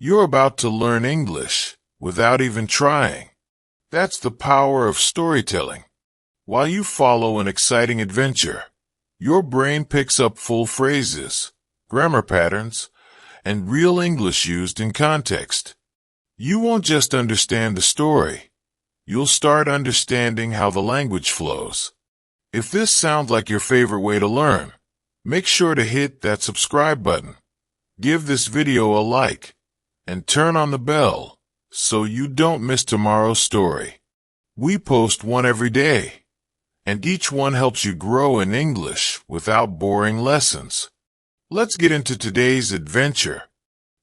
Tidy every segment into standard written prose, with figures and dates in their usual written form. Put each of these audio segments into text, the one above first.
You're about to learn English without even trying. That's the power of storytelling. While you follow an exciting adventure, your brain picks up full phrases, grammar patterns, and real English used in context. You won't just understand the story. You'll start understanding how the language flows. If this sounds like your favorite way to learn, make sure to hit that subscribe button. Give this video a like and turn on the bell so you don't miss tomorrow's story. We post one every day, and each one helps you grow in English without boring lessons. Let's get into today's adventure.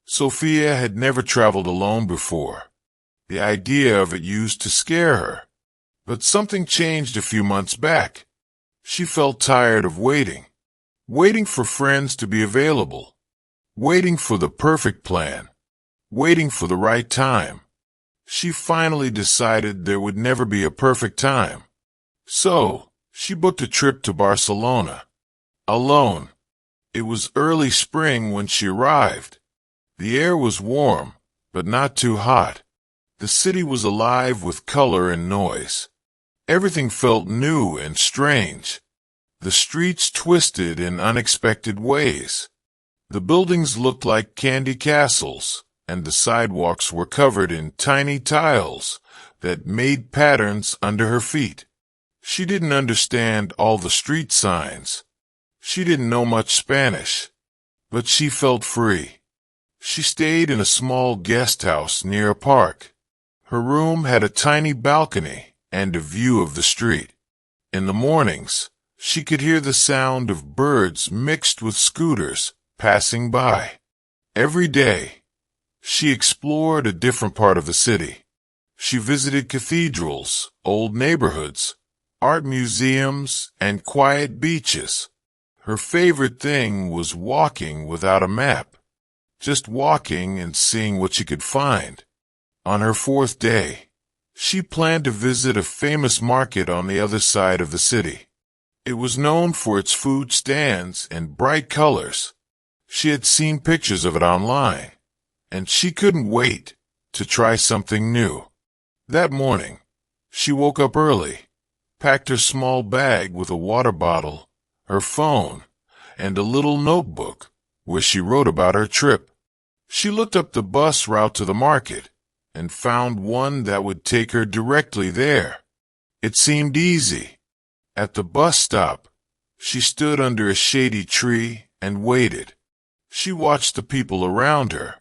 Sophia had never traveled alone before. The idea of it used to scare her. But something changed a few months back. She felt tired of waiting for friends to be available, waiting for the perfect plan, waiting for the right time. She finally decided there would never be a perfect time. So, she booked a trip to Barcelona. Alone. It was early spring when she arrived. The air was warm, but not too hot. The city was alive with color and noise. Everything felt new and strange. The streets twisted in unexpected ways. The buildings looked like candy castles, and the sidewalks were covered in tiny tiles that made patterns under her feet. She didn't understand all the street signs. She didn't know much Spanish, but she felt free. She stayed in a small guest house near a park. Her room had a tiny balcony and a view of the street. In the mornings, she could hear the sound of birds mixed with scooters passing by. Every day, she explored a different part of the city. She visited cathedrals, old neighborhoods, art museums, and quiet beaches. Her favorite thing was walking without a map, just walking and seeing what she could find. On her fourth day, she planned to visit a famous market on the other side of the city. It was known for its food stands and bright colors. She had seen pictures of it online, and she couldn't wait to try something new. That morning, she woke up early, packed her small bag with a water bottle, her phone, and a little notebook where she wrote about her trip. She looked up the bus route to the market and found one that would take her directly there. It seemed easy. At the bus stop, she stood under a shady tree and waited. She watched the people around her.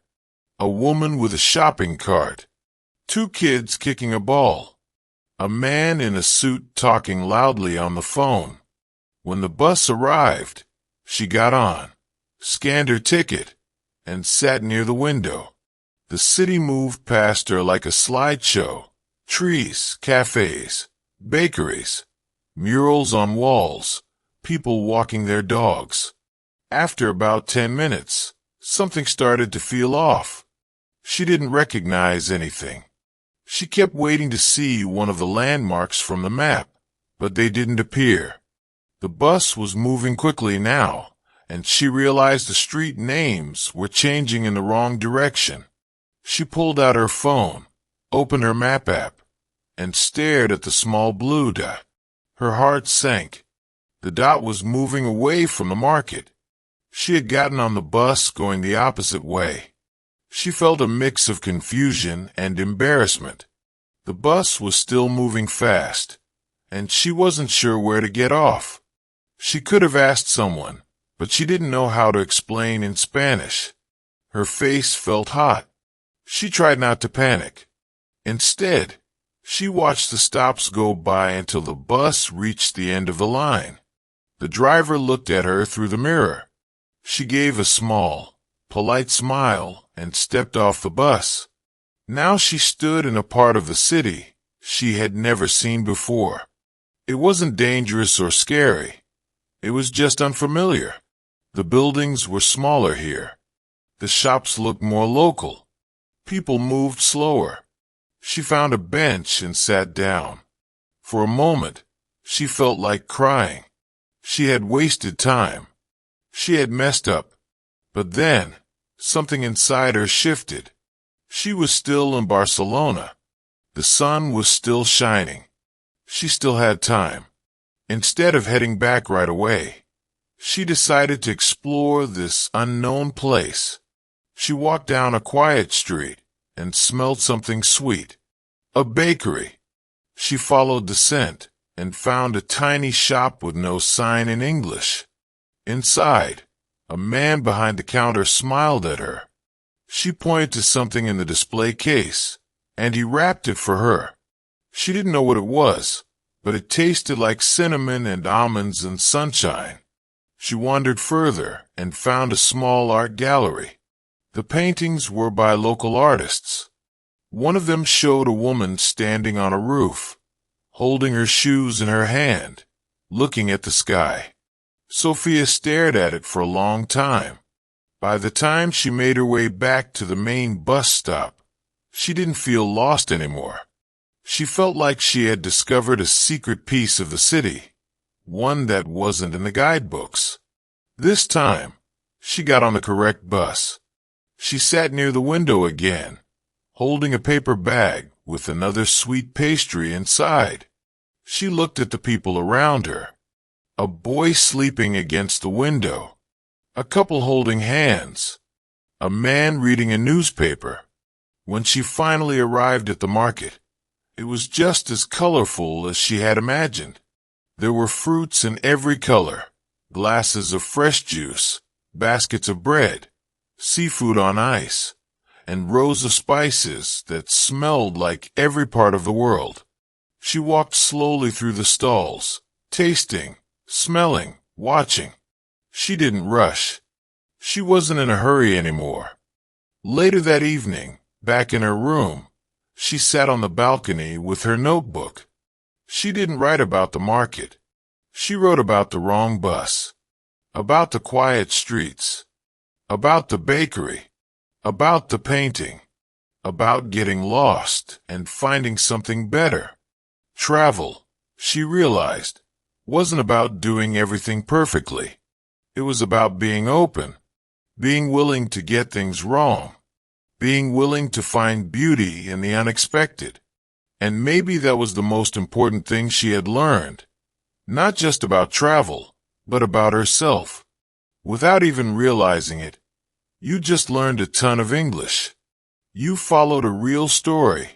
A woman with a shopping cart, 2 kids kicking a ball, a man in a suit talking loudly on the phone. When the bus arrived, she got on, scanned her ticket, and sat near the window. The city moved past her like a slideshow. Trees, cafes, bakeries, murals on walls, people walking their dogs. After about 10 minutes, something started to feel off. She didn't recognize anything. She kept waiting to see one of the landmarks from the map, but they didn't appear. The bus was moving quickly now, and she realized the street names were changing in the wrong direction. She pulled out her phone, opened her map app, and stared at the small blue dot. Her heart sank. The dot was moving away from the market. She had gotten on the bus going the opposite way. She felt a mix of confusion and embarrassment. The bus was still moving fast, and she wasn't sure where to get off. She could have asked someone, but she didn't know how to explain in Spanish. Her face felt hot. She tried not to panic. Instead, she watched the stops go by until the bus reached the end of the line. The driver looked at her through the mirror. She gave a small, polite smile and stepped off the bus. Now she stood in a part of the city she had never seen before. It wasn't dangerous or scary. It was just unfamiliar. The buildings were smaller here. The shops looked more local. People moved slower. She found a bench and sat down. For a moment, she felt like crying. She had wasted time. She had messed up. But then, something inside her shifted. She was still in Barcelona. The sun was still shining. She still had time. Instead of heading back right away, she decided to explore this unknown place. She walked down a quiet street and smelled something sweet. A bakery. She followed the scent and found a tiny shop with no sign in English. Inside, a man behind the counter smiled at her. She pointed to something in the display case, and he wrapped it for her. She didn't know what it was, but it tasted like cinnamon and almonds and sunshine. She wandered further and found a small art gallery. The paintings were by local artists. One of them showed a woman standing on a roof, holding her shoes in her hand, looking at the sky. Sophia stared at it for a long time. By the time she made her way back to the main bus stop, she didn't feel lost anymore. She felt like she had discovered a secret piece of the city, one that wasn't in the guidebooks. This time, she got on the correct bus. She sat near the window again, holding a paper bag with another sweet pastry inside. She looked at the people around her. A boy sleeping against the window, a couple holding hands, a man reading a newspaper. When she finally arrived at the market, it was just as colorful as she had imagined. There were fruits in every color, glasses of fresh juice, baskets of bread, seafood on ice, and rows of spices that smelled like every part of the world. She walked slowly through the stalls, tasting, smelling, watching. She didn't rush. She wasn't in a hurry anymore. Later that evening, back in her room, she sat on the balcony with her notebook. She didn't write about the market. She wrote about the wrong bus, about the quiet streets, about the bakery, about the painting, about getting lost and finding something better. Travel, she realized, wasn't about doing everything perfectly. It was about being open, being willing to get things wrong, being willing to find beauty in the unexpected. And maybe that was the most important thing she had learned, not just about travel, but about herself. Without even realizing it, you just learned a ton of English. You followed a real story,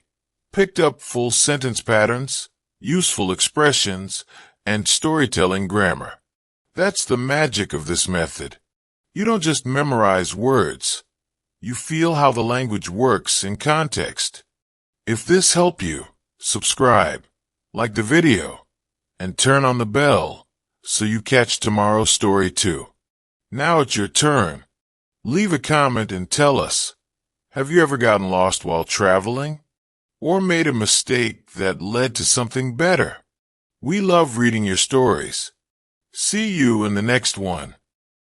picked up full sentence patterns, useful expressions, and storytelling grammar. That's the magic of this method. You don't just memorize words. You feel how the language works in context. If this helped you, subscribe, like the video, and turn on the bell so you catch tomorrow's story too. Now it's your turn. Leave a comment and tell us, have you ever gotten lost while traveling? Or made a mistake that led to something better? We love reading your stories. See you in the next one.